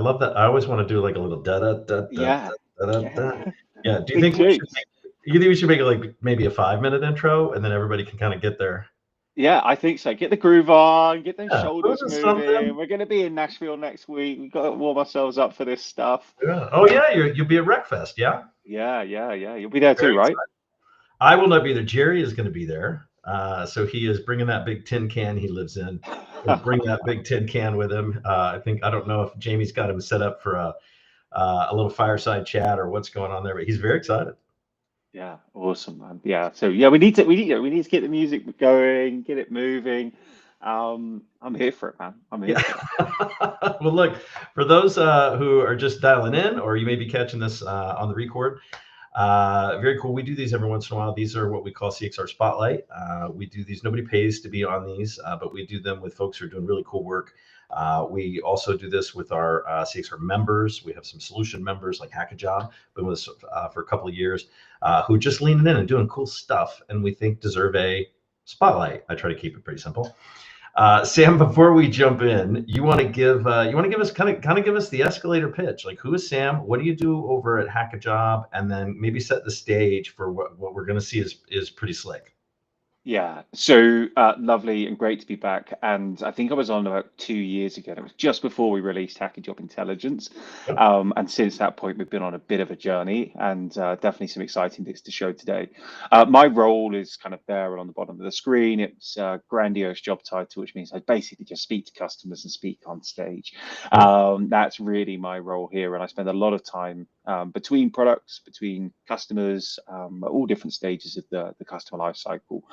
love that. I always want to do like a little da da da da Yeah, da da da. yeah. Yeah. Do you Me think we too. should you think we should make it like maybe a 5 minute intro and then everybody can kind of get there? Yeah, I think so. Get the groove on, get those Yeah. shoulders Something. moving. We're going to be in Nashville next week. We've got to warm ourselves up for this stuff. Yeah. Oh yeah, you'll be at Wreckfest, yeah? Yeah, yeah, yeah. You'll be there too, Very right? excited. I will not be there. Jerry is going to be there. So he is bringing that big tin can he lives in. He'll bring that big tin can with him. I don't know if Jamie's got him set up for a little fireside chat or what's going on there, but he's very excited. Yeah, awesome, man. Yeah, so yeah, we need to get the music going, get it moving. I'm here for it, man. I'm here Yeah. for it. Well, look, for those who are just dialing in, or you may be catching this on the record, very cool. We do these every once in a while. These are what we call CXR Spotlight. We do these. Nobody pays to be on these, but we do them with folks who are doing really cool work. We also do this with our CXR members. We have some solution members like Hackajob, been with us for a couple of years, who just leaning in and doing cool stuff, and we think deserve a spotlight. I try to keep it pretty simple. Sam, before we jump in, you want to give us kind of give us the escalator pitch. Like, who is Sam? What do you do over at Hackajob? And then maybe set the stage for what we're going to see is pretty slick. Yeah, so lovely and great to be back. And I think I was on about 2 years ago. And it was just before we released Hackajob Intelligence. Yep. And since that point, we've been on a bit of a journey and definitely some exciting bits to show today. My role is kind of there on the bottom of the screen. It's a grandiose job title, which means I basically just speak to customers and speak on stage. That's really my role here. And I spend a lot of time between products, between customers, at all different stages of the customer life cycle.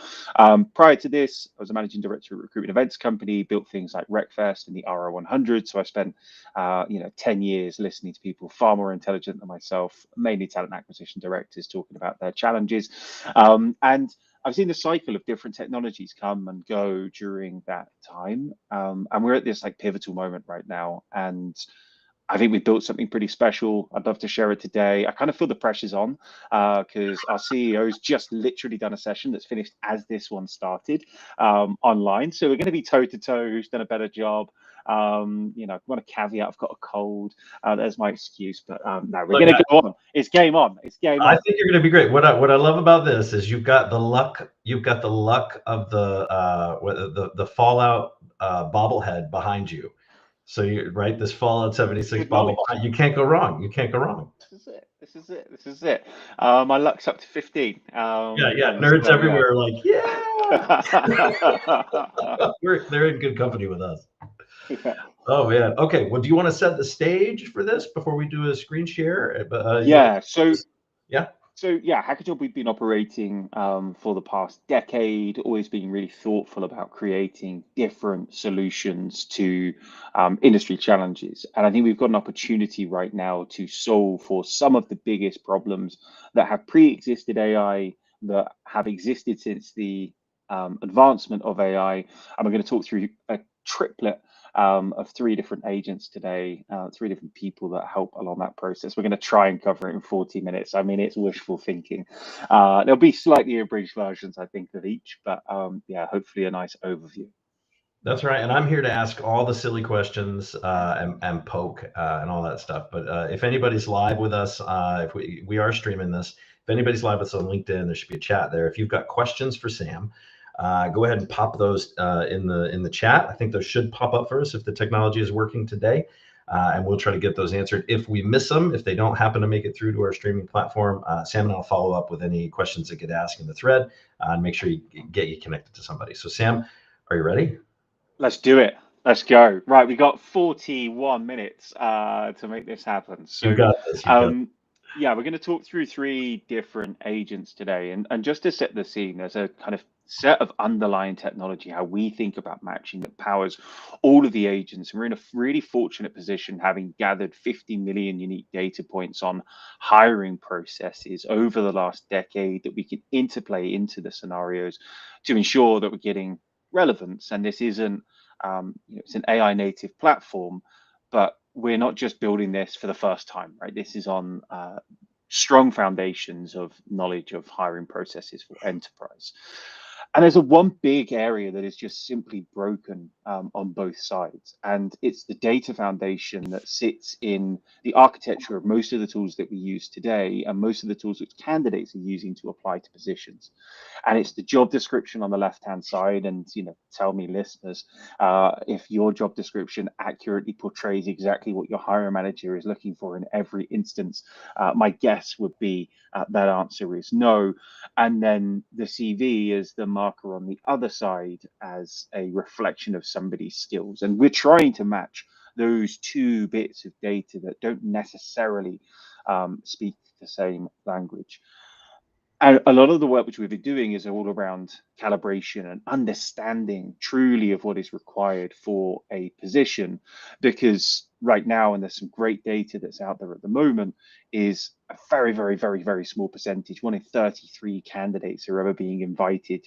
Prior to this, I was a managing director at a recruitment events company, built things like Wreckfest and the RO100. So I spent, 10 years listening to people far more intelligent than myself, mainly talent acquisition directors talking about their challenges. And I've seen the cycle of different technologies come and go during that time. And we're at this like pivotal moment right now. And I think we've built something pretty special. I'd love to share it today. I kind of feel the pressure's on because our CEO's just literally done a session that's finished as this one started online. So we're going to be toe to toe. Who's done a better job? I want to caveat. I've got a cold. There's my excuse, but no, we're Look, going to go on. It's game on. It's game I on. think you're going to be great. What I love about this is you've got the luck. You've got the luck of the Fallout bobblehead behind you. So you right this Fallout 76 Good knowledge. bobble. You can't go wrong. You can't go wrong. This is it. This is it. This is it. My luck's up to 15. Yeah. And so Nerds there we are. everywhere are like, yeah. They're in good company with us. Yeah. Oh man. Okay. Well, do you want to set the stage for this before we do a screen share? Yeah. Yeah. So yeah, Hackajob, we've been operating for the past decade, always being really thoughtful about creating different solutions to industry challenges. And I think we've got an opportunity right now to solve for some of the biggest problems that have pre-existed AI, that have existed since the advancement of AI. And we're going to talk through a triplet of three different agents today, three different people that help along that process. We're going to try and cover it in 40 minutes. I mean, it's wishful thinking. There'll be slightly abridged versions, I think, of each, but hopefully a nice overview. That's right. And I'm here to ask all the silly questions and poke and all that stuff. But if anybody's live with us, if we are streaming this, if anybody's live with us on LinkedIn, there should be a chat there. If you've got questions for Sam, go ahead and pop those in the chat. I think those should pop up for us if the technology is working today, and we'll try to get those answered. If we miss them, if they don't happen to make it through to our streaming platform, Sam and I'll follow up with any questions that get asked in the thread and make sure you get you connected to somebody. So Sam, are you ready? Let's do it. Let's go. Right, we got 41 minutes to make this happen. So You got this. yeah, we're going to talk through three different agents today. And just to set the scene, there's a kind of set of underlying technology, how we think about matching, that powers all of the agents. And we're in a really fortunate position, having gathered 50 million unique data points on hiring processes over the last decade, that we can interplay into the scenarios to ensure that we're getting relevance. And this isn't, it's an AI native platform, but we're not just building this for the first time, right? This is on strong foundations of knowledge of hiring processes for enterprise. And there's a one big area that is just simply broken on both sides, and it's the data foundation that sits in the architecture of most of the tools that we use today and most of the tools that candidates are using to apply to positions. And it's the job description on the left-hand side. And, tell me, listeners, if your job description accurately portrays exactly what your hiring manager is looking for in every instance, my guess would be that answer is no. And then the CV is the marker on the other side as a reflection of somebody's skills. And we're trying to match those two bits of data that don't necessarily speak the same language. And a lot of the work which we've been doing is all around calibration and understanding truly of what is required for a position, because right now, and there's some great data that's out there at the moment, is a very, very, very, very small percentage. 1 in 33 candidates are ever being invited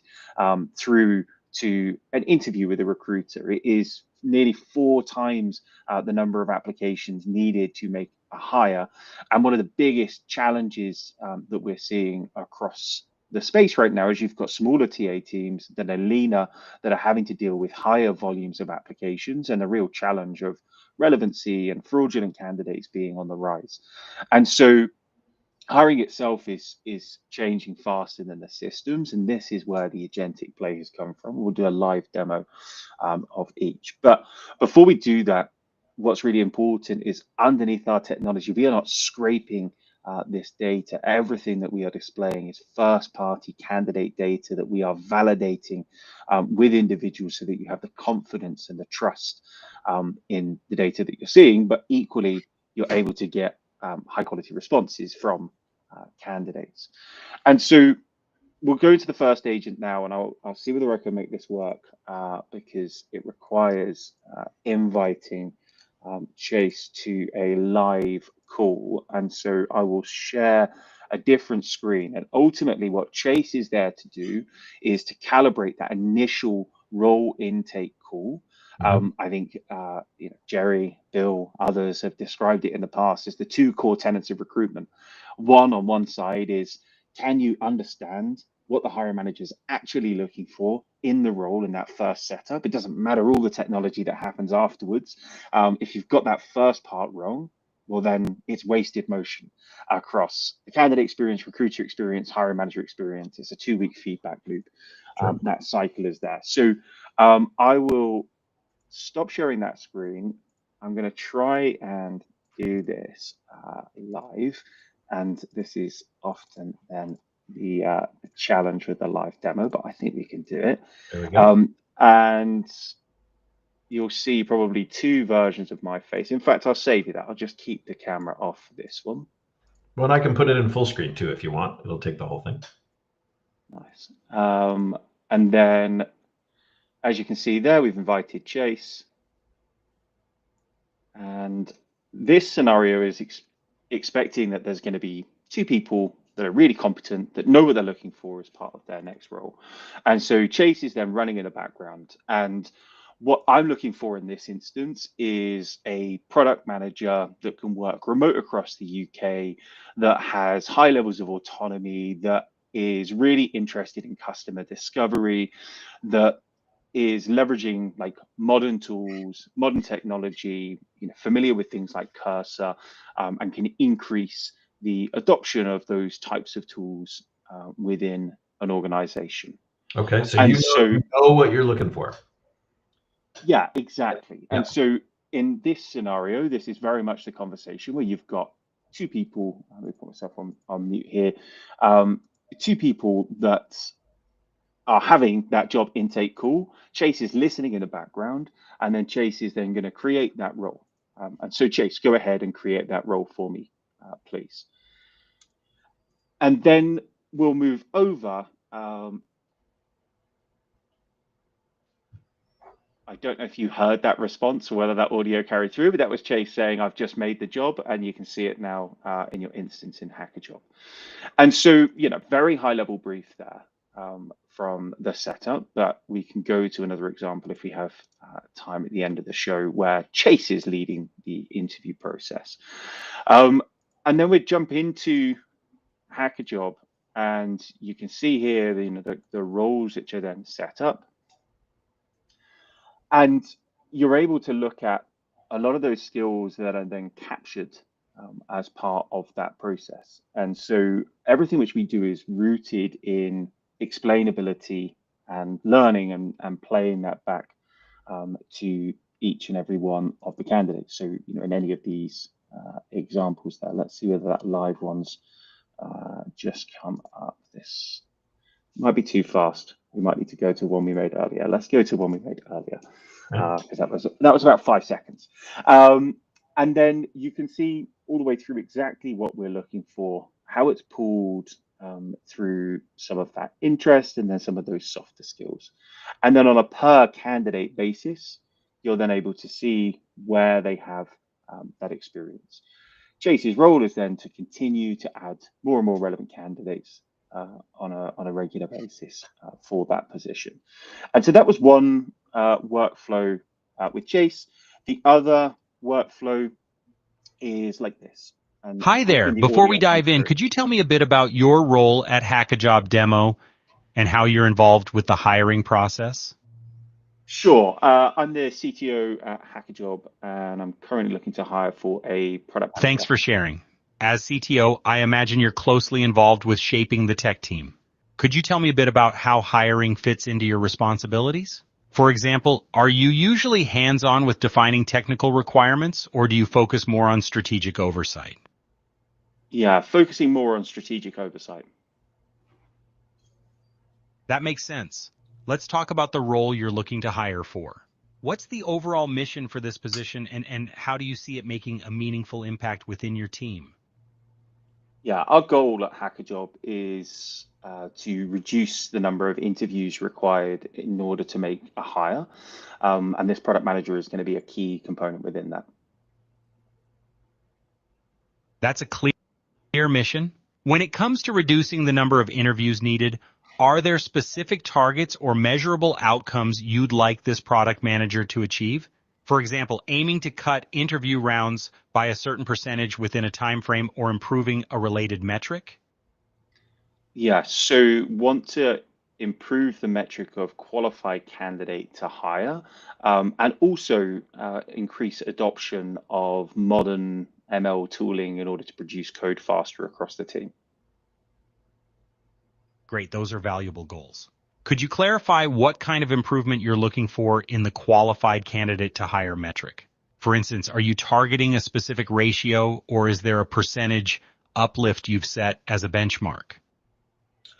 through to an interview with a recruiter. It is nearly 4 times the number of applications needed to make a hire. And one of the biggest challenges that we're seeing across the space right now is you've got smaller TA teams that are leaner, that are having to deal with higher volumes of applications, and a real challenge of relevancy and fraudulent candidates being on the rise. And so hiring itself is changing faster than the systems, and this is where the agentic play has come from. We'll do a live demo of each. But before we do that, what's really important is underneath our technology, we are not scraping this data. Everything that we are displaying is first-party candidate data that we are validating with individuals so that you have the confidence and the trust in the data that you're seeing, but equally, you're able to get high-quality responses from candidates. And so we'll go to the first agent now, and I'll see whether I can make this work because it requires inviting Chase to a live call. And so I will share a different screen. And ultimately, what Chase is there to do is to calibrate that initial role intake call. I think Jerry, Bill, others have described it in the past as the 2 core tenets of recruitment. One on one side is, can you understand what the hiring manager is actually looking for in the role in that first setup? It doesn't matter all the technology that happens afterwards. If you've got that first part wrong, well, then it's wasted motion across the candidate experience, recruiter experience, hiring manager experience. It's a 2-week feedback loop. Sure. That cycle is there. So I will stop sharing that screen. I'm going to try and do this live. And this is often then the challenge with the live demo, but I think we can do it. There we go. And you'll see probably 2 versions of my face. In fact, I'll save you that. I'll just keep the camera off for this one. Well, and I can put it in full screen too if you want. It'll take the whole thing. Nice. And then, as you can see there, we've invited Chase. And this scenario is expecting that there's going to be 2 people that are really competent, that know what they're looking for as part of their next role. And so Chase is then running in the background. And what I'm looking for in this instance is a product manager that can work remote across the UK, that has high levels of autonomy, that is really interested in customer discovery, that is leveraging like modern tools, modern technology, familiar with things like Cursor, and can increase the adoption of those types of tools within an organization. Okay, so you know what you're looking for. Yeah, exactly. Yeah. And so in this scenario, this is very much the conversation where you've got 2 people. Let me put myself on mute here. 2 people that are having that job intake call. Chase is listening in the background, and then Chase is then going to create that role. And so Chase, go ahead and create that role for me, please. And then we'll move over. I don't know if you heard that response or whether that audio carried through, but that was Chase saying, I've just made the job, and you can see it now in your instance in Hackajob. And so, very high level brief there from the setup, but we can go to another example if we have time at the end of the show where Chase is leading the interview process. And then we'd jump into Hackajob, And you can see here the roles which are then set up. And you're able to look at a lot of those skills that are then captured as part of that process. And so everything which we do is rooted in explainability and learning and playing that back to each and every one of the candidates. So, in any of these examples there, let's see whether that live one's just come up. This might be too fast. We might need to go to one we made earlier. Let's go to one we made earlier, because that was about 5 seconds. And then you can see all the way through exactly what we're looking for, how it's pulled through some of that interest and then some of those softer skills. And then on a per candidate basis, you're then able to see where they have that experience. Chase's role is then to continue to add more and more relevant candidates on a regular basis for that position. And so that was one workflow with Chase. The other workflow is like this. And hi there. Before we dive in, could you tell me a bit about your role at Hackajob Demo and how you're involved with the hiring process? Sure. I'm the CTO at Hackajob, and I'm currently looking to hire for a product manager. Thanks for sharing. As CTO, I imagine you're closely involved with shaping the tech team. Could you tell me a bit about how hiring fits into your responsibilities? For example, are you usually hands-on with defining technical requirements, or do you focus more on strategic oversight? Yeah, focusing more on strategic oversight. That makes sense. Let's talk about the role you're looking to hire for. What's the overall mission for this position, and how do you see it making a meaningful impact within your team? Yeah, our goal at Hackajob is to reduce the number of interviews required in order to make a hire. And this product manager is going to be a key component within that. That's a clear mission. When it comes to reducing the number of interviews needed, are there specific targets or measurable outcomes you'd like this product manager to achieve? For example, aiming to cut interview rounds by a certain percentage within a time frame or improving a related metric? Yeah, so want to improve the metric of qualified candidate to hire, and also increase adoption of modern ML tooling in order to produce code faster across the team. Great, those are valuable goals. Could you clarify what kind of improvement you're looking for in the qualified candidate to hire metric? For instance, are you targeting a specific ratio, or is there a percentage uplift you've set as a benchmark?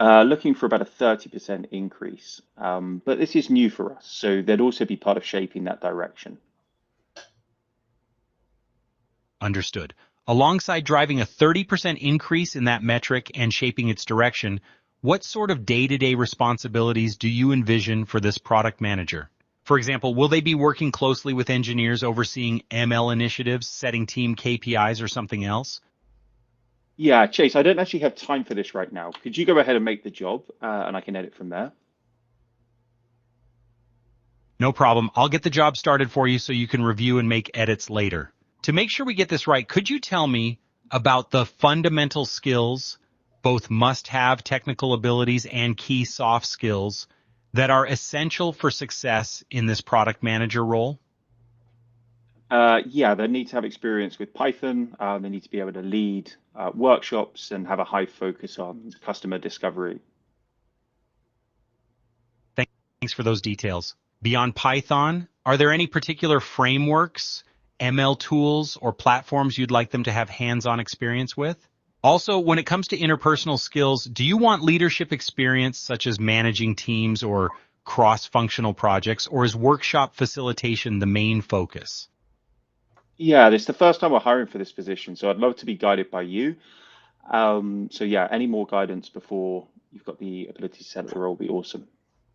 Looking for about a 30% increase, but this is new for us, so they'd also be part of shaping that direction. Understood. Alongside driving a 30% increase in that metric and shaping its direction, what sort of day-to-day responsibilities do you envision for this product manager? For example, will they be working closely with engineers overseeing ML initiatives, setting team KPIs, or something else? Yeah, Chase, I don't actually have time for this right now. Could you go ahead and make the job, and I can edit from there? No problem. I'll get the job started for you so you can review and make edits later. To make sure we get this right, could you tell me about the fundamental skills, both must-have technical abilities and key soft skills, that are essential for success in this product manager role? Yeah, they need to have experience with Python. They need to be able to lead workshops and have a high focus on customer discovery. Thanks for those details. Beyond Python, are there any particular frameworks, ML tools, or platforms you'd like them to have hands-on experience with? Also, when it comes to interpersonal skills, do you want leadership experience such as managing teams or cross-functional projects, or is workshop facilitation the main focus? Yeah, this is the first time we're hiring for this position, so I'd love to be guided by you. So yeah, any more guidance before you've got the ability to set up the role would be awesome.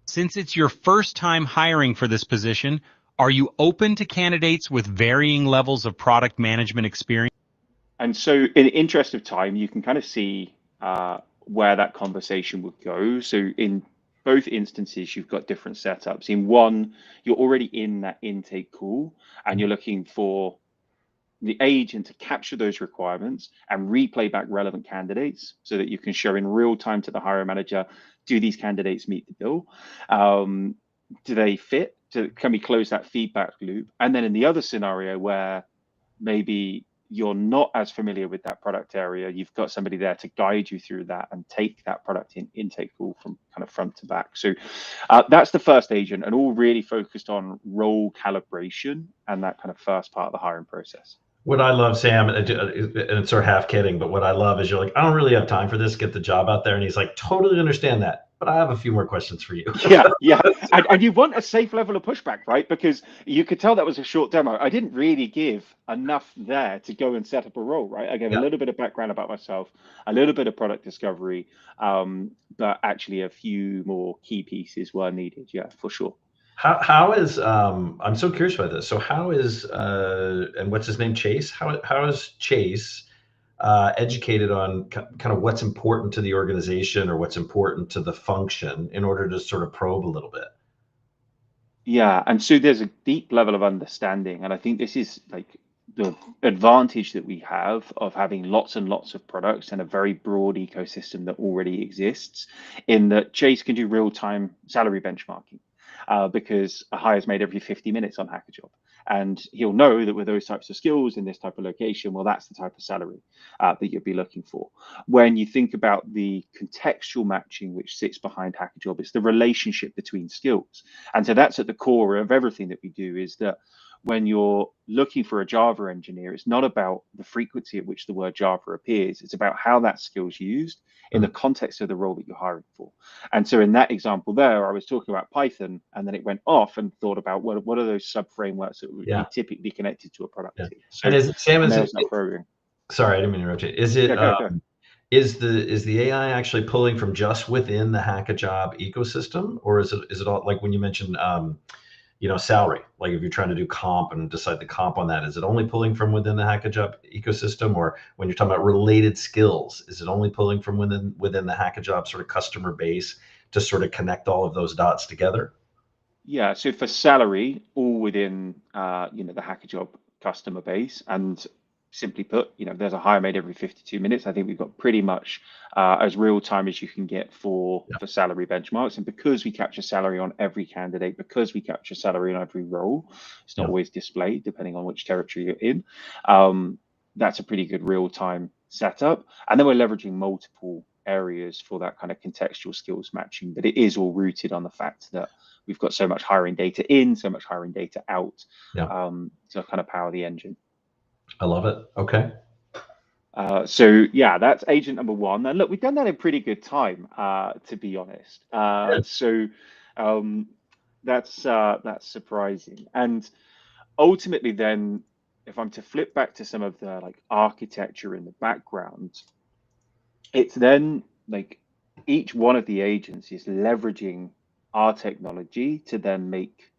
Since it's your first time hiring for this position, are you open to candidates with varying levels of product management experience? And so in the interest of time, you can kind of see where that conversation would go. So in both instances, you've got different setups. In one, you're already in that intake call and you're looking for the agent to capture those requirements and replay back relevant candidates so that you can show in real time to the hiring manager, do these candidates meet the bill? Do they fit? Can we close that feedback loop? And then in the other scenario where maybe you're not as familiar with that product area, you've got somebody there to guide you through that and take that product intake call from kind of front to back. So that's the first agent, and all really focused on role calibration and that kind of first part of the hiring process. What I love, Sam, and it's sort of half kidding, but what I love is you're like, I don't really have time for this, get the job out there. And he's like, totally understand that, but I have a few more questions for you. Yeah. And you want a safe level of pushback, right? Because you could tell that was a short demo. I didn't really give enough there to go and set up a role, right? I gave a little bit of background about myself, a little bit of product discovery, but actually a few more key pieces were needed. Yeah, for sure. How is I'm so curious about this. So how is and what's his name, Chase? How is Chase educated on kind of what's important to the organization or what's important to the function in order to sort of probe a little bit? Yeah, and so there's a deep level of understanding, and I think this is like the advantage that we have of having lots and lots of products and a very broad ecosystem that already exists, in that Chase can do real-time salary benchmarking. Because a hire is made every 50 minutes on Hackajob. And he'll know that with those types of skills in this type of location, well, that's the type of salary that you'll be looking for. When you think about the contextual matching which sits behind Hackajob, it's the relationship between skills. And so that's at the core of everything that we do, is that when you're looking for a Java engineer, it's not about the frequency at which the word Java appears. It's about how that skill is used in the context of the role that you're hiring for. And so in that example there, I was talking about Python, and then it went off and thought about what are those sub-frameworks that would be typically connected to a product team. So, and is it, Sam, sorry, I didn't mean to interrupt you. Is it, go. Is the AI actually pulling from just within the Hackajob ecosystem, or is it all, like when you mentioned salary, like if you're trying to do comp and decide the comp on that, is it only pulling from within the Hackajob ecosystem? Or when you're talking about related skills, is it only pulling from within the Hackajob sort of customer base to sort of connect all of those dots together? Yeah, so for salary, all within the Hackajob customer base, and simply put, there's a hire made every 52 minutes. I think we've got pretty much as real time as you can get for salary benchmarks. And because we capture salary on every candidate, because we capture salary on every role, it's not always displayed depending on which territory you're in. That's a pretty good real time setup. And then we're leveraging multiple areas for that kind of contextual skills matching, but it is all rooted on the fact that we've got so much hiring data in, so much hiring data out, to kind of power the engine. I love it. Okay. So yeah, that's agent number one. And look, we've done that in pretty good time, to be honest. So that's surprising. And ultimately, then, if I'm to flip back to some of the like architecture in the background, it's then like each one of the agents is leveraging our technology to then make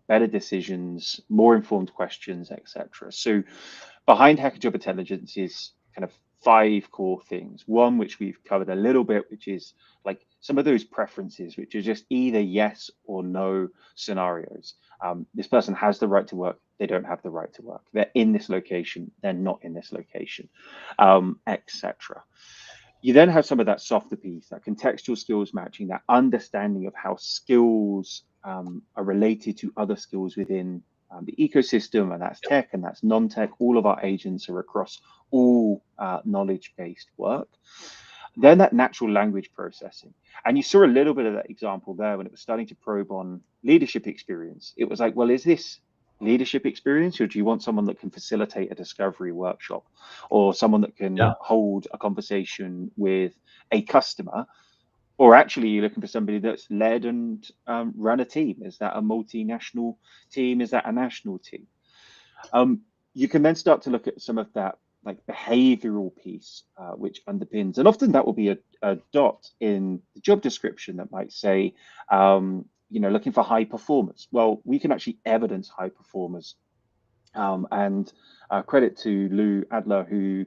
better decisions, more informed questions, etc. So behind Hackajob Intelligence is kind of 5 core things. One, which we've covered a little bit, which is like some of those preferences, which are just either yes or no scenarios. This person has the right to work, they don't have the right to work. They're in this location, they're not in this location, etc. You then have some of that softer piece, that contextual skills matching, that understanding of how skills are related to other skills within the ecosystem, and that's tech and that's non-tech. All of our agents are across all knowledge-based work. Then that natural language processing. And you saw a little bit of that example there when it was starting to probe on leadership experience. It was like, well, is this leadership experience, or do you want someone that can facilitate a discovery workshop, or someone that can hold a conversation with a customer? Or actually, you're looking for somebody that's led and run a team. Is that a multinational team? Is that a national team? You can then start to look at some of that like behavioral piece, which underpins, and often that will be a dot in the job description that might say, looking for high performers. Well, we can actually evidence high performers. And credit to Lou Adler, who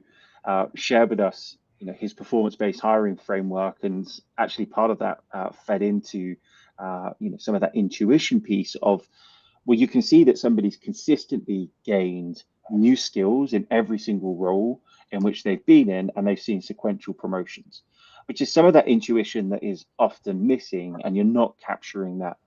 shared with us his performance-based hiring framework, and actually part of that fed into some of that intuition piece of, well, you can see that somebody's consistently gained new skills in every single role in which they've been in, and they've seen sequential promotions, which is some of that intuition that is often missing, and you're not capturing that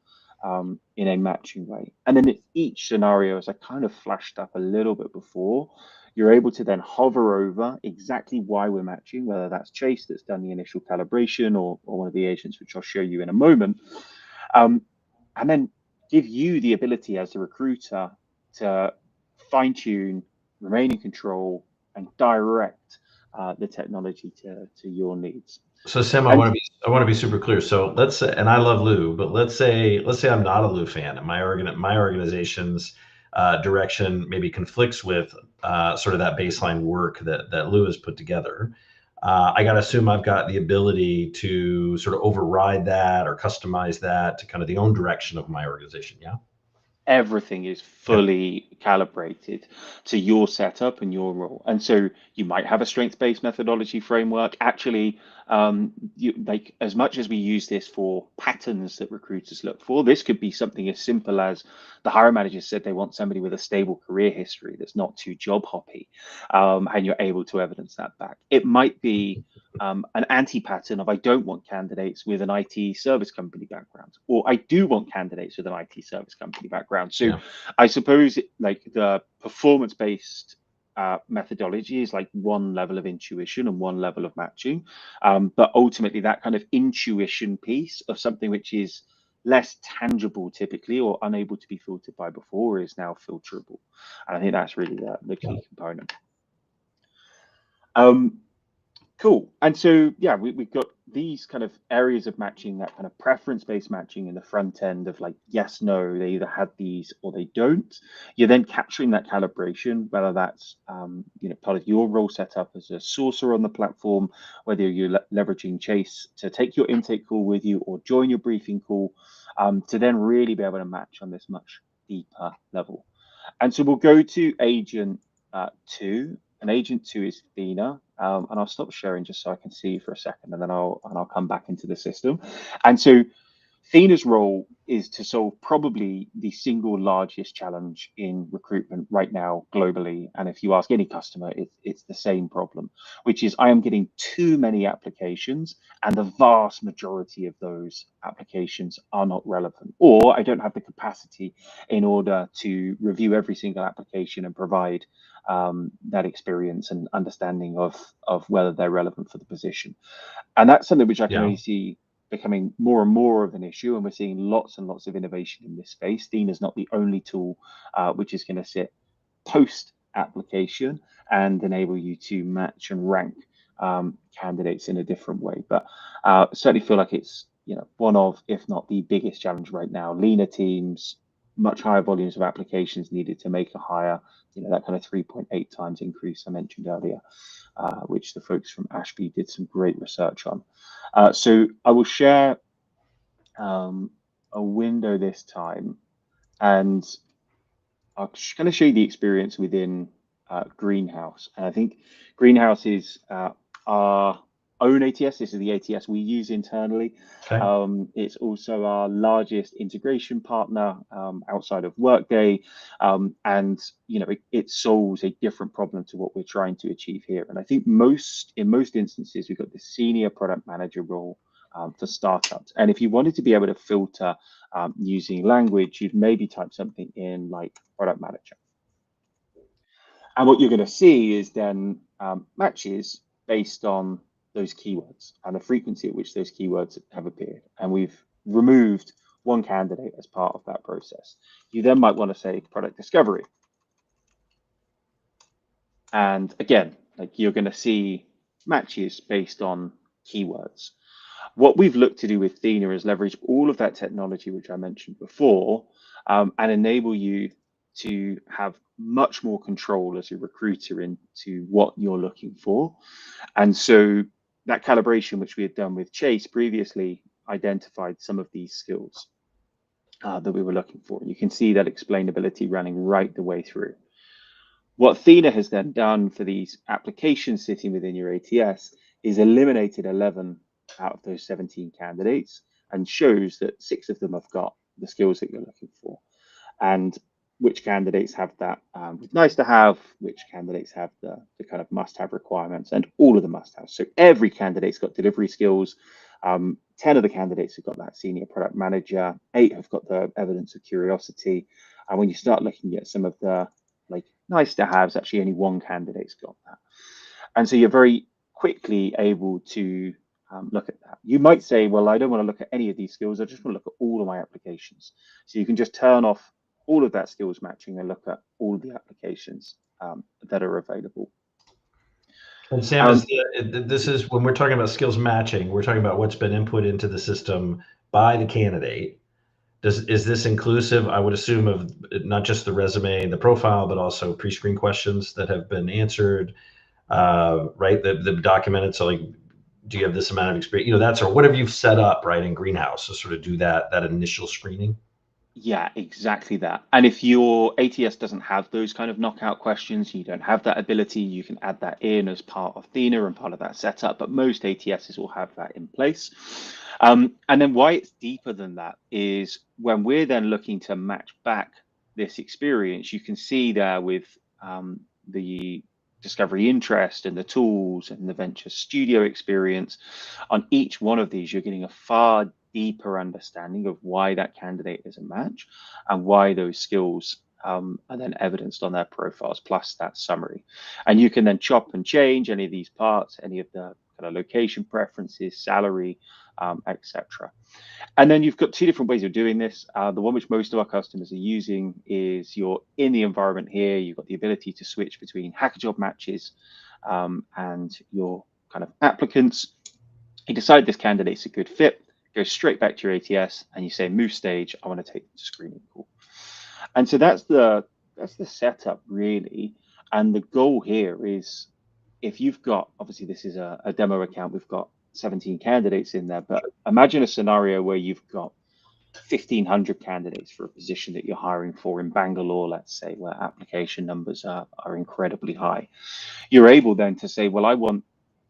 in a matching way. And then in each scenario, as I kind of flashed up a little bit before, you're able to then hover over exactly why we're matching, whether that's Chase that's done the initial calibration or one of the agents, which I'll show you in a moment, and then give you the ability as a recruiter to fine tune, remain in control, and direct the technology to your needs. So Sam, I want to be super clear. So let's say, and I love Lou, but let's say I'm not a Lou fan, and my organization's direction maybe conflicts with sort of that baseline work that Lou has put together. I got to assume I've got the ability to sort of override that or customize that to kind of the own direction of my organization. Yeah. Everything is fully calibrated to your setup and your role. And so you might have a strengths-based methodology framework. Actually, like as much as we use this for patterns that recruiters look for, this could be something as simple as the hiring manager said they want somebody with a stable career history that's not too job hoppy, and you're able to evidence that back. It might be an anti-pattern of I don't want candidates with an IT service company background, or I do want candidates with an IT service company background. So I suppose like the performance-based methodology is like one level of intuition and one level of matching. But ultimately that kind of intuition piece of something which is less tangible typically or unable to be filtered by before is now filterable. And I think that's really the key component. Cool. And so, yeah, we've got these kind of areas of matching, that kind of preference-based matching in the front end of like, yes, no, they either have these or they don't. You're then capturing that calibration, whether that's, part of your role setup as a sourcer on the platform, whether you're leveraging Chase to take your intake call with you or join your briefing call, to then really be able to match on this much deeper level. And so we'll go to agent 2. And agent 2 is Thena, and I'll stop sharing just so I can see you for a second, and then I'll come back into the system. And so Thena's role is to solve probably the single largest challenge in recruitment right now globally. And if you ask any customer, it's the same problem, which is I am getting too many applications, and the vast majority of those applications are not relevant, or I don't have the capacity in order to review every single application and provide that experience and understanding of whether they're relevant for the position. And that's something which I can only see becoming more and more of an issue, and we're seeing lots and lots of innovation in this space. Thena is not the only tool which is going to sit post application and enable you to match and rank candidates in a different way. But certainly feel like it's one of, if not the biggest challenge right now. Leaner teams, much higher volumes of applications needed to make a hire, that kind of 3.8 times increase I mentioned earlier, which the folks from Ashby did some great research on. So I will share a window this time, and I'm just going to show you the experience within Greenhouse. And I think Greenhouse is our own ATS. This is the ATS we use internally. Okay. It's also our largest integration partner outside of Workday, and it solves a different problem to what we're trying to achieve here. And I think in most instances we've got the senior product manager role for startups. And if you wanted to be able to filter using language, you'd maybe type something in like product manager. And what you're going to see is then matches based on those keywords and the frequency at which those keywords have appeared. And we've removed one candidate as part of that process. You then might want to say product discovery. And again, like you're going to see matches based on keywords. What we've looked to do with Thena is leverage all of that technology, which I mentioned before, and enable you to have much more control as a recruiter into what you're looking for. And so that calibration, which we had done with Chase previously, identified some of these skills that we were looking for. And you can see that explainability running right the way through. What Thena has then done for these applications sitting within your ATS is eliminated 11 out of those 17 candidates and shows that 6 of them have got the skills that you're looking for. And which candidates have that with nice to have, which candidates have the kind of must have requirements, and all of the must have. So every candidate's got delivery skills. 10 of the candidates have got that senior product manager, 8 have got the evidence of curiosity. And when you start looking at some of the like nice to haves, actually only 1 candidate's got that. And so you're very quickly able to look at that. You might say, well, I don't want to look at any of these skills. I just want to look at all of my applications. So you can just turn off all of that skills matching and look at all of the applications that are available. And Sam, this is when we're talking about skills matching, we're talking about what's been input into the system by the candidate. Is this inclusive, I would assume, of not just the resume and the profile, but also pre-screen questions that have been answered, right? The documented. So like, do you have this amount of experience? You know, that's or whatever you've set up, right, in Greenhouse to sort of do that initial screening. Yeah, exactly that. And if your ATS doesn't have those kind of knockout questions, you don't have that ability, you can add that in as part of Thena and part of that setup, but most ATSs will have that in place. And then why it's deeper than that is when we're then looking to match back this experience, you can see there with the discovery interest and the tools and the venture studio experience, on each one of these, you're getting a far deeper understanding of why that candidate is a match and why those skills are then evidenced on their profiles, plus that summary. And you can then chop and change any of these parts, any of the kind of location preferences, salary, etc. And then you've got 2 different ways of doing this. The one which most of our customers are using is you're in the environment here, you've got the ability to switch between Hackajob matches and your kind of applicants. You decide this candidate's a good fit, go straight back to your ATS and you say, move stage, I want to take them to screening call. And so that's the setup really. And the goal here is, if you've got, obviously this is a demo account, we've got 17 candidates in there, but imagine a scenario where you've got 1,500 candidates for a position that you're hiring for in Bangalore, let's say, where application numbers are incredibly high. You're able then to say, well, I want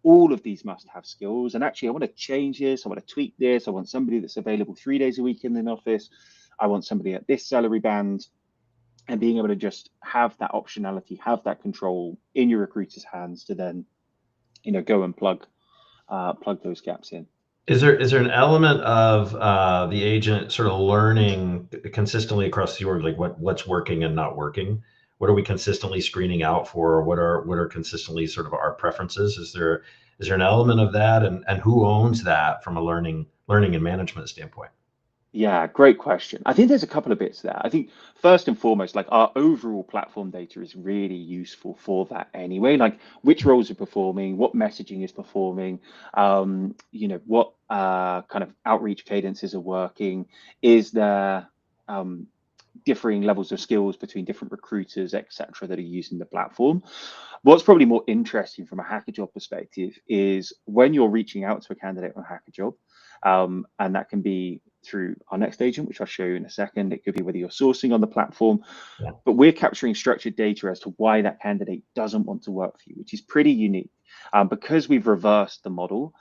all of these must-have skills, and actually I want to change this, I want to tweak this, I want somebody that's available 3 days a week in the office, I want somebody at this salary band, and being able to just have that optionality, have that control in your recruiter's hands to then, you know, go and plug those gaps in. Is there an element of the agent sort of learning consistently across the org, like what's working and not working? What are we consistently screening out for? What are consistently sort of our preferences? Is there an element of that, and who owns that from a learning and management standpoint? Yeah, great question. I think there's a couple of bits there. I think first and foremost, like our overall platform data is really useful for that anyway. Like which roles are performing, what messaging is performing, you know, what kind of outreach cadences are working, is there differing levels of skills between different recruiters, etc., that are using the platform. What's probably more interesting from a Hackajob perspective is when you're reaching out to a candidate on Hackajob, and that can be through our next agent, which I'll show you in a second. It could be whether you're sourcing on the platform, but we're capturing structured data as to why that candidate doesn't want to work for you, which is pretty unique. Because we've reversed the model,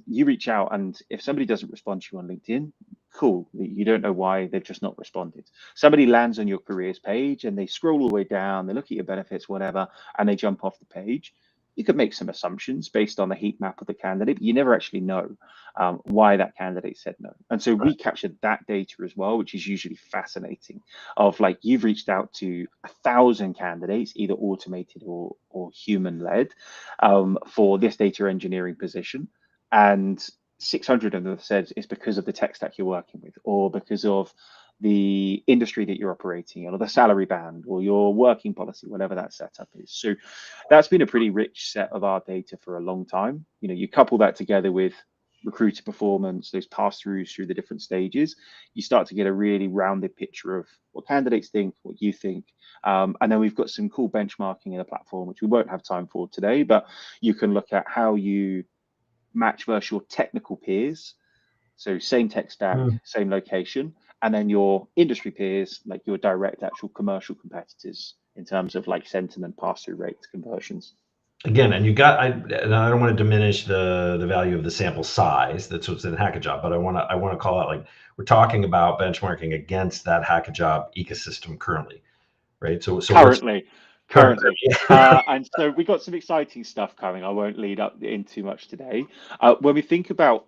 you reach out, and if somebody doesn't respond to you on LinkedIn, cool, you don't know why, they've just not responded. Somebody lands on your careers page and they scroll all the way down, they look at your benefits, whatever, and they jump off the page. You could make some assumptions based on the heat map of the candidate, but you never actually know why that candidate said no. And so we captured that data as well, which is usually fascinating. Of like, you've reached out to 1,000 candidates, either automated or human-led, for this data engineering position, and 600 of them have said it's because of the tech stack you're working with, or because of the industry that you're operating in, or the salary band, or your working policy, whatever that setup is. So that's been a pretty rich set of our data for a long time. You know, you couple that together with recruiter performance, those pass-throughs through the different stages, you start to get a really rounded picture of what candidates think, what you think. And then we've got some cool benchmarking in the platform, which we won't have time for today, but you can look at how you match versus your technical peers. So same tech stack, same location, and then your industry peers, like your direct actual commercial competitors, in terms of like sentiment, pass-through rates, conversions. again, and and I don't want to diminish the value of the sample size that's what's in Hackajob, but I want to call out, like, we're talking about benchmarking against that Hackajob ecosystem currently, right? So what's Currently. right? And so we got some exciting stuff coming. I won't lead up in too much today. When we think about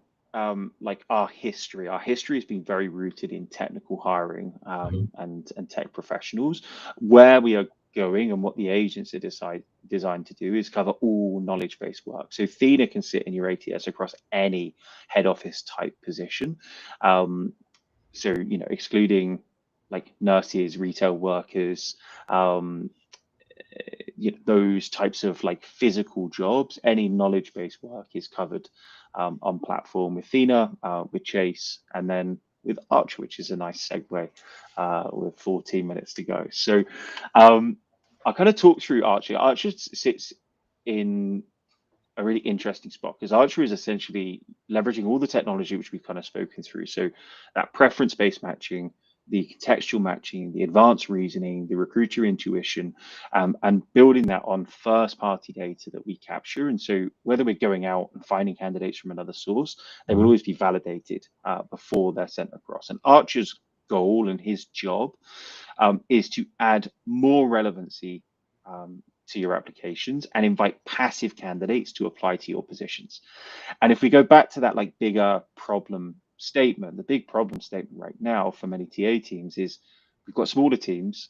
like our history has been very rooted in technical hiring Mhm. and tech professionals. Where we are going and what the agents are designed to do is cover all knowledge-based work. So Athena can sit in your ATS across any head office type position. So, excluding like nurses, retail workers, um, those types of like physical jobs, any knowledge-based work is covered on platform with Athena, with Chase, and then with Archer, which is a nice segue with 14 minutes to go. So I'll kind of talk through Archer. Archer sits in a really interesting spot because Archer is essentially leveraging all the technology which we've kind of spoken through. So that preference-based matching, the contextual matching, the advanced reasoning, the recruiter intuition, and building that on first-party data that we capture. And so whether we're going out and finding candidates from another source, they will Mhm. always be validated before they're sent across. And Archer's goal and his job is to add more relevancy to your applications and invite passive candidates to apply to your positions. And if we go back to that like bigger problem statement, the big problem statement right now for many TA teams is we've got smaller teams,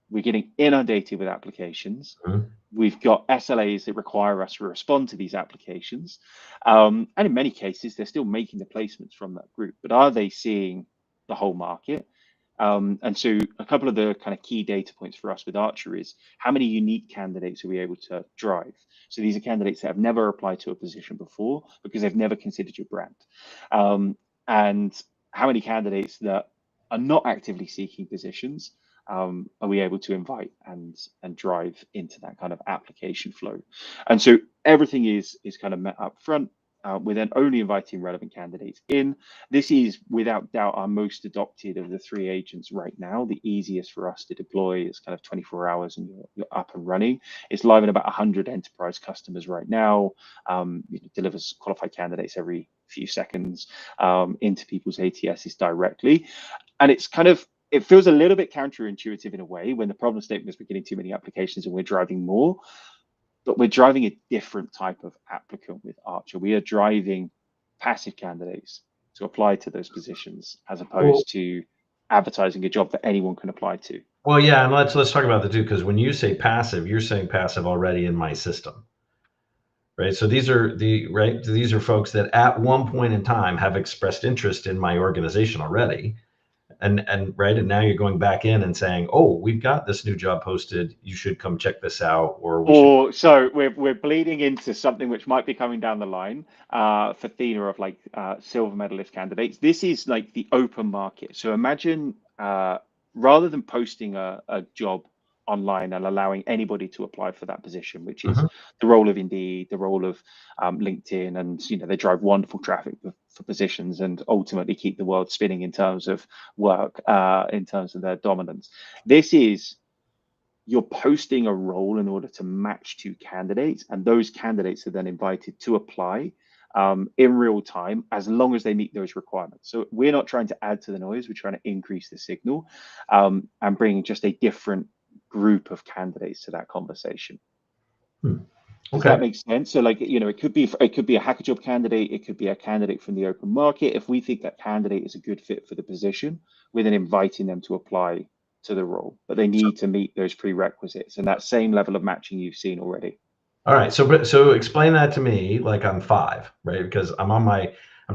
we're getting inundated with applications. Mhm. We've got SLAs that require us to respond to these applications. And in many cases, they're still making the placements from that group, but are they seeing the whole market? And so a couple of the kind of key data points for us with Archer is how many unique candidates are we able to drive? So these are candidates that have never applied to a position before because they've never considered your brand. And how many candidates that are not actively seeking positions are we able to invite and drive into that kind of application flow? And so everything is kind of met up front. We're then only inviting relevant candidates in. This is without doubt our most adopted of the three agents right now. The easiest for us to deploy is kind of 24 hours and you're up and running. It's live in about 100 enterprise customers right now. It delivers qualified candidates every few seconds into people's ATSs directly. And it feels a little bit counterintuitive in a way when the problem statement is we're getting too many applications and we're driving more, but we're driving a different type of applicant with Archer. We are driving passive candidates to apply to those positions as Well, opposed to advertising a job that anyone can apply to. well, yeah, and let's talk about the two, because when you say passive, you're saying passive already in my system, right? So these are folks that at one point in time have expressed interest in my organization already, and right, and now you're going back in and saying, oh, we've got this new job posted, you should come check this out, or we should. Or so we're bleeding into something which might be coming down the line for Thena of like silver medalist candidates. This is like the open market. So imagine rather than posting a job online and allowing anybody to apply for that position, which is Mhm. the role of Indeed, the role of LinkedIn, and they drive wonderful traffic for positions and ultimately keep the world spinning in terms of work, in terms of their dominance. This is you're posting a role in order to match two candidates, and those candidates are then invited to apply in real time as long as they meet those requirements. So we're not trying to add to the noise, we're trying to increase the signal and bring just a different group of candidates to that conversation. Hmm. Does Okay. that make sense? So like, it could be a Hackajob candidate, it could be a candidate from the open market. If we think that candidate is a good fit for the position, we're then inviting them to apply to the role, but they So, need to meet those prerequisites and that same level of matching you've seen already. all right. So explain that to me like I'm five, right? Because I'm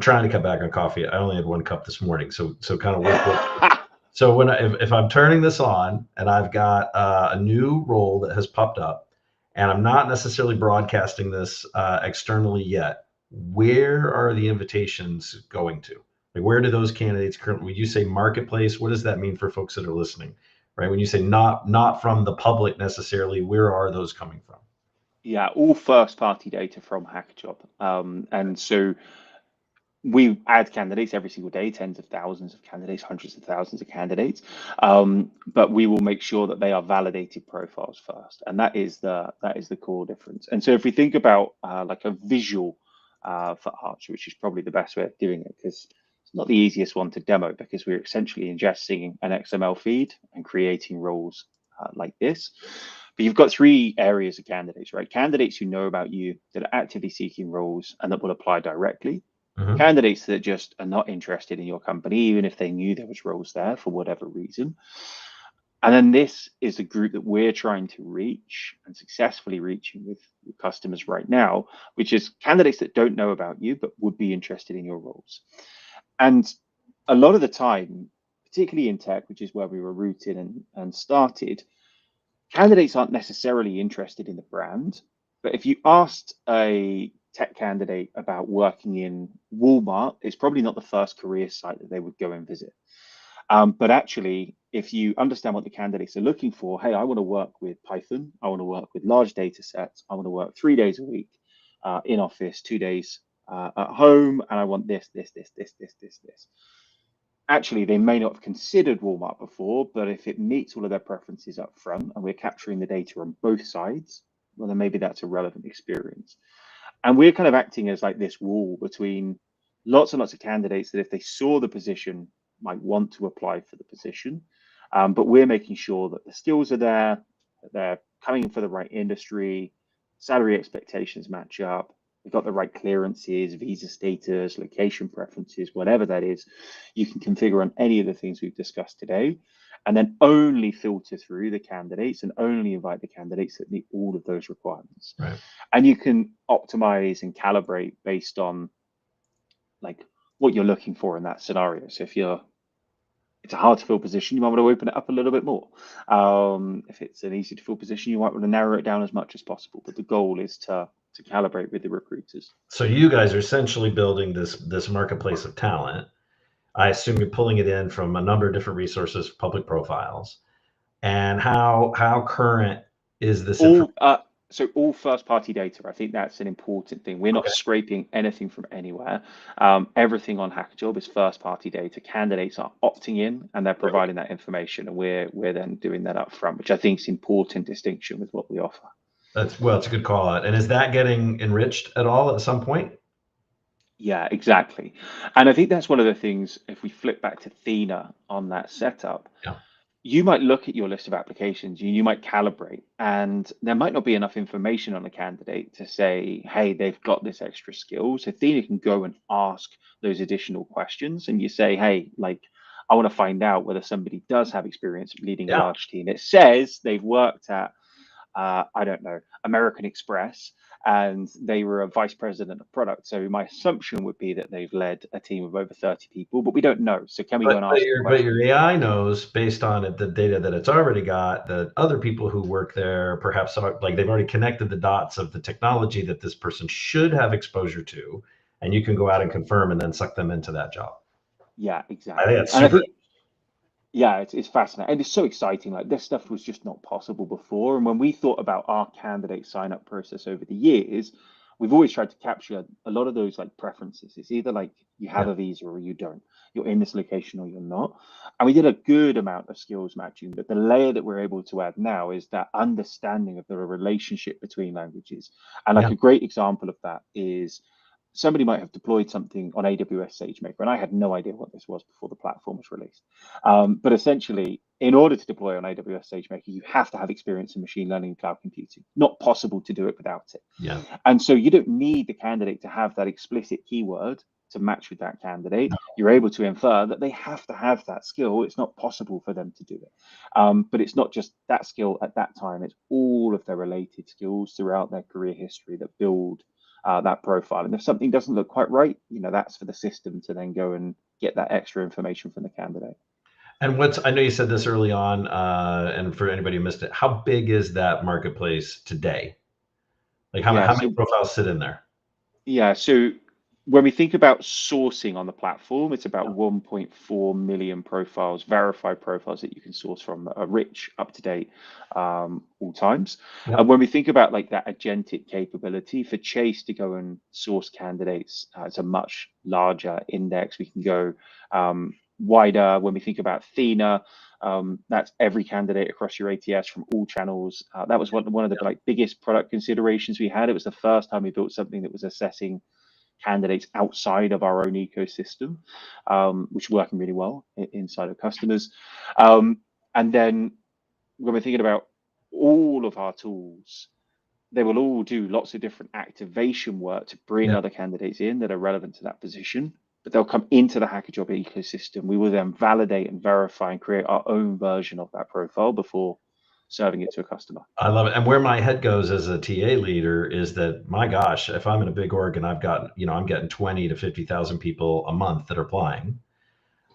trying to cut back on coffee. I only had one cup this morning. So kind of work with. So if I'm turning this on and I've got a new role that has popped up, and I'm not necessarily broadcasting this externally yet, where are the invitations going to? Like, where do those candidates currently? When you say marketplace, what does that mean for folks that are listening? Right? When you say not from the public necessarily, where are those coming from? Yeah, all first party data from Hackajob. And so we add candidates every single day, tens of thousands of candidates, hundreds of thousands of candidates, but we will make sure that they are validated profiles first, and that is the core difference. And so if we think about like a visual for Archer, which is probably the best way of doing it, because it's not the easiest one to demo, because we're essentially ingesting an XML feed and creating roles like this. But you've got three areas of candidates, right? Candidates who know about you, that are actively seeking roles and that will apply directly. Candidates that just are not interested in your company, even if they knew there was roles there for whatever reason. And then this is the group that we're trying to reach and successfully reaching with customers right now, which is candidates that don't know about you, but would be interested in your roles. And a lot of the time, particularly in tech, which is where we were rooted and started, candidates aren't necessarily interested in the brand. But if you asked a tech candidate about working in Walmart, it's probably not the first career site that they would go and visit. But actually, if you understand what the candidates are looking for, hey, I want to work with Python, I want to work with large data sets, I want to work 3 days a week in office, 2 days at home, and I want this. Actually, they may not have considered Walmart before, but if it meets all of their preferences up front and we're capturing the data on both sides, well, then maybe that's a relevant experience. And we're kind of acting as like this wall between lots and lots of candidates that if they saw the position might want to apply for the position. But we're making sure that the skills are there, that they're coming in for the right industry, salary expectations match up, we've got the right clearances, visa status, location preferences, whatever that is, you can configure on any of the things we've discussed today, and then only filter through the candidates and only invite the candidates that meet all of those requirements. Right. And you can optimize and calibrate based on like what you're looking for in that scenario. So if it's a hard to fill position, you might want to open it up a little bit more. If it's an easy to fill position, you might want to narrow it down as much as possible. But the goal is to calibrate with the recruiters. So you guys are essentially building this marketplace of talent. I assume you're pulling it in from a number of different resources, public profiles. And how current is this information? So all first-party data, I think that's an important thing. We're not scraping anything from anywhere. Everything on Hackajob is first-party data. Candidates are opting in and they're providing that information, and we're then doing that up front, which I think is an important distinction with what we offer. It's a good call out. And is that getting enriched at all at some point? Yeah, exactly. And I think that's one of the things, if we flip back to Thena on that setup, you might look at your list of applications, you might calibrate, and there might not be enough information on a candidate to say, hey, they've got this extra skill. So Thena can go and ask those additional questions, and you say, hey, like, I want to find out whether somebody does have experience leading a large team. It says they've worked at, I don't know, American Express, and they were a vice president of product. So my assumption would be that they've led a team of over 30 people, but we don't know. So can we go and ask? But your AI knows, based on the data that it's already got, that other people who work there perhaps are, like, they've already connected the dots of the technology that this person should have exposure to, and you can go out and confirm and then suck them into that job. Yeah, exactly. I think that's super. Yeah, it's fascinating. And it's so exciting. Like, this stuff was just not possible before. And when we thought about our candidate sign-up process over the years, we've always tried to capture a lot of those like preferences. It's either like you have a visa or you don't. You're in this location or you're not. And we did a good amount of skills matching. But the layer that we're able to add now is that understanding of the relationship between languages. And like a great example of that is somebody might have deployed something on AWS SageMaker, and I had no idea what this was before the platform was released. But essentially, in order to deploy on AWS SageMaker, you have to have experience in machine learning and cloud computing. Not possible to do it without it. Yeah. And so you don't need the candidate to have that explicit keyword to match with that candidate. You're able to infer that they have to have that skill. It's not possible for them to do it. But it's not just that skill at that time. It's all of their related skills throughout their career history that build that profile. And if something doesn't look quite right, that's for the system to then go and get that extra information from the candidate. And I know you said this early on, and for anybody who missed it, how big is that marketplace today? Like how many profiles sit in there? Yeah, so when we think about sourcing on the platform, it's about 1.4 million profiles, verified profiles that you can source from that are rich, up to date, all times. Yep. And when we think about like that agentic capability for Chase to go and source candidates, it's a much larger index. We can go wider. When we think about Thena, that's every candidate across your ATS from all channels. That was one of the like biggest product considerations we had. It was the first time we built something that was assessing candidates outside of our own ecosystem, which is working really well inside of customers. And then when we're thinking about all of our tools, they will all do lots of different activation work to bring other candidates in that are relevant to that position, but they'll come into the Hackajob ecosystem. We will then validate and verify and create our own version of that profile before serving it to a customer. I love it. And where my head goes as a TA leader is that, my gosh, if I'm in a big org and I've got, I'm getting 20 to 50,000 people a month that are applying,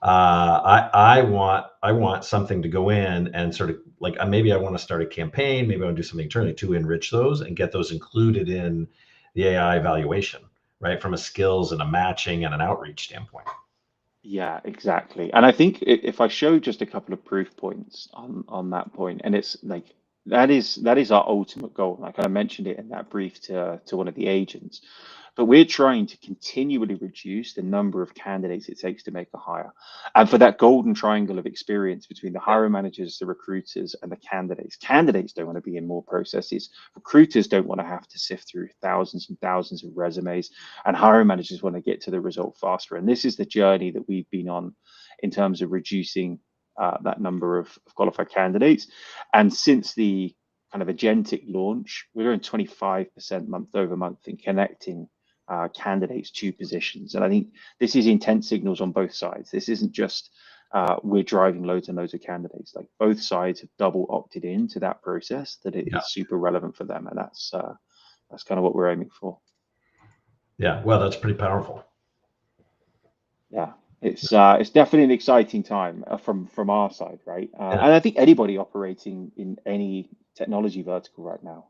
I want something to go in and sort of like, maybe I want to start a campaign, maybe I want to do something internally to enrich those and get those included in the AI evaluation, right? From a skills and a matching and an outreach standpoint. Yeah, exactly. And I think if I show just a couple of proof points on that point, and it's like that is our ultimate goal. Like I mentioned it in that brief to one of the agents, but we're trying to continually reduce the number of candidates it takes to make a hire. And for that golden triangle of experience between the hiring managers, the recruiters, and the candidates. Candidates don't want to be in more processes. Recruiters don't want to have to sift through thousands and thousands of resumes. And hiring managers want to get to the result faster. And this is the journey that we've been on in terms of reducing that number of qualified candidates. And since the kind of agentic launch, we're in 25% month over month in connecting candidates to positions. And I think this is intent signals on both sides. This isn't just we're driving loads and loads of candidates. Like both sides have double opted into that process, that it is super relevant for them. And that's kind of what we're aiming for. Yeah, well, that's pretty powerful. Yeah, it's definitely an exciting time from our side, right? And I think anybody operating in any technology vertical right now.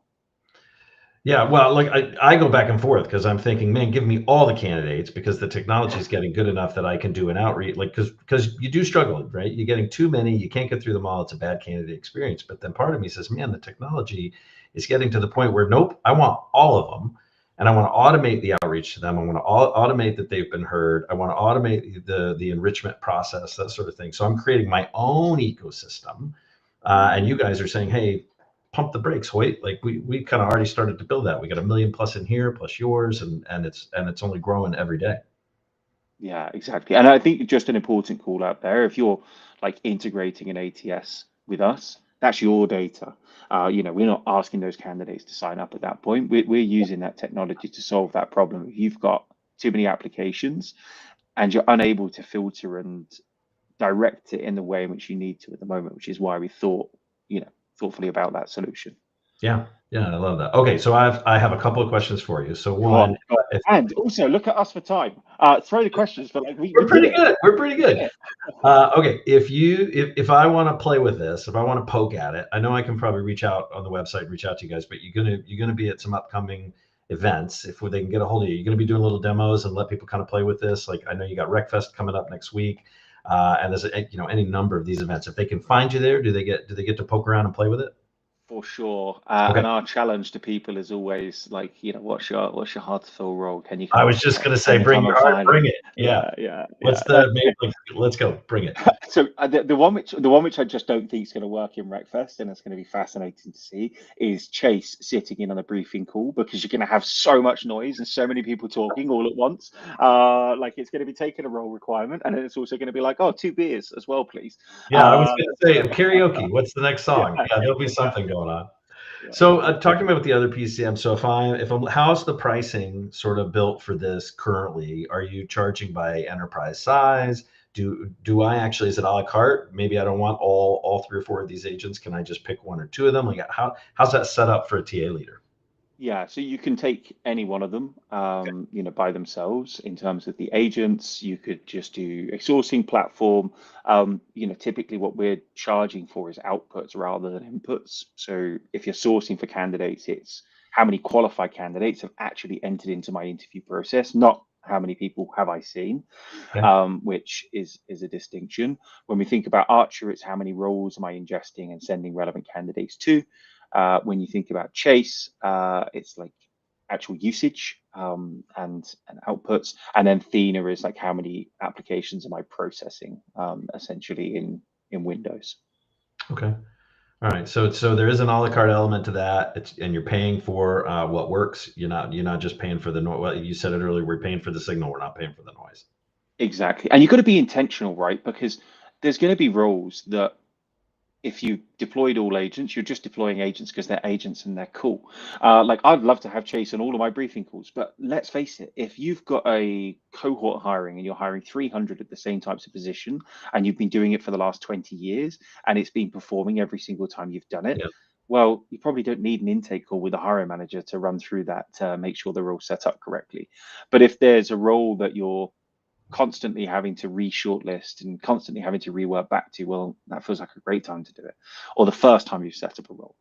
Yeah, well, like I go back and forth because I'm thinking, man, give me all the candidates because the technology is getting good enough that I can do an outreach. Like, because you do struggle, right? You're getting too many, you can't get through them all. It's a bad candidate experience. But then part of me says, man, the technology is getting to the point where, nope, I want all of them, and I want to automate the outreach to them. I want to automate that they've been heard. I want to automate the enrichment process, that sort of thing. So I'm creating my own ecosystem, and you guys are saying, hey, pump the brakes, Hoyt. Like we kind of already started to build that. We got 1 million plus in here, plus yours, and it's only growing every day. Yeah, exactly. And I think just an important call out there, if you're like integrating an ATS with us, that's your data. We're not asking those candidates to sign up at that point. We're using that technology to solve that problem. If you've got too many applications and you're unable to filter and direct it in the way in which you need to at the moment, which is why we thought, thoughtfully about that solution. Yeah, I love that. Okay, so I have a couple of questions for you. So one, and also look at us for time. Throw the questions, but like we're pretty good. We're pretty good. Okay, if I want to play with this, if I want to poke at it, I know I can probably reach out on the website, reach out to you guys, but you're gonna be at some upcoming events. If they can get a hold of you, you're gonna be doing little demos and let people kind of play with this. Like I know you got RecFest coming up next week, and there's any number of these events. If they can find you there, do they get to poke around and play with it? For sure. Okay. And our challenge to people is always like, what's your hard to fill role? Can you? I was just going to say, bring your heart, bring it. Yeah. Let's go, bring it. So the one which I just don't think is going to work in RecFest, and it's going to be fascinating to see, is Chase sitting in on a briefing call, because you're going to have so much noise and so many people talking all at once. Like it's going to be taking a role requirement, and then it's also going to be like, 2 beers as well, please. Yeah, I was going to say karaoke. What's the next song? Yeah, there'll be something going on. So talking about the other PCM, so how's the pricing sort of built for this currently? Are you charging by enterprise size? Do I actually, is it a la carte? Maybe I don't want all 3 or 4 of these agents. Can I just pick 1 or 2 of them? Like how's that set up for a TA leader? Yeah, so you can take any one of them, by themselves. In terms of the agents, you could just do a sourcing platform. Typically what we're charging for is outputs rather than inputs. So if you're sourcing for candidates, it's how many qualified candidates have actually entered into my interview process, not how many people have I seen, Okay. which is a distinction. When we think about Archer, it's how many roles am I ingesting and sending relevant candidates to. When you think about Chase, it's like actual usage and outputs, and then Thena is like how many applications am I processing essentially in Windows. Okay. All right. So there is an a la carte element to that. And you're paying for what works. You're not just paying for the noise. Well, you said it earlier. We're paying for the signal. We're not paying for the noise. Exactly, and you've got to be intentional, right? Because there's going to be roles that if you deployed all agents, you're just deploying agents because they're agents and they're cool. Like I'd love to have Chase on all of my briefing calls, but let's face it, if you've got a cohort hiring and you're hiring 300 at the same types of position, and you've been doing it for the last 20 years, and it's been performing every single time you've done it, Yeah. well, you probably don't need an intake call with a hiring manager to run through that to make sure they're all set up correctly. But if there's a role that you're constantly having to re-shortlist and constantly having to rework back to, well, that feels like a great time to do it, or the first time you've set up a role.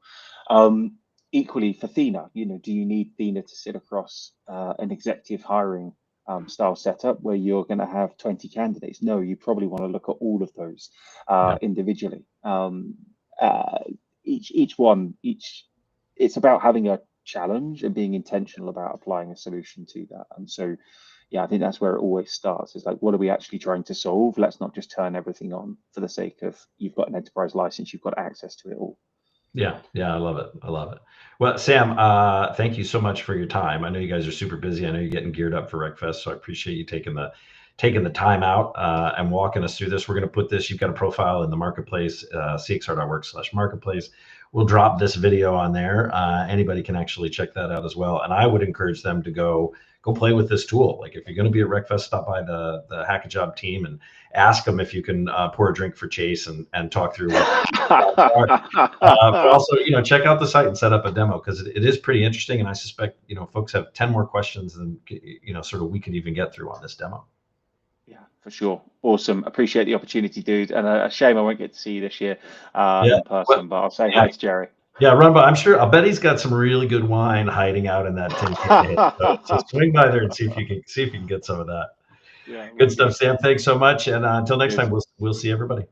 Equally for Thena, do you need Thena to sit across an executive hiring style setup where you're going to have 20 candidates? No, you probably want to look at all of those individually. It's about having a challenge and being intentional about applying a solution to that. And so, yeah, I think that's where it always starts. It's like, what are we actually trying to solve? Let's not just turn everything on for the sake of you've got an enterprise license, you've got access to it all. Yeah, I love it. Well, Sam, thank you so much for your time. I know you guys are super busy. I know you're getting geared up for RecFest, so I appreciate you taking the time out and walking us through this. We're going to put this. You've got a profile in the marketplace, cxr.work/marketplace. We'll drop this video on there. Anybody can actually check that out as well. And I would encourage them to go play with this tool. Like if you're going to be at RecFest, stop by the Hackajob team and ask them if you can pour a drink for Chase and talk through what but also, check out the site and set up a demo because it is pretty interesting. And I suspect, folks have 10 more questions than, sort of we can even get through on this demo. Yeah, for sure. Awesome. Appreciate the opportunity, dude. And a shame I won't get to see you this year in person, but I'll say hi to Jerry. Yeah, run by. I'll bet he's got some really good wine hiding out in that tin. So swing by there and see if you can get some of that. Yeah, good stuff, Sam. Thanks so much. And until next time, we'll see everybody.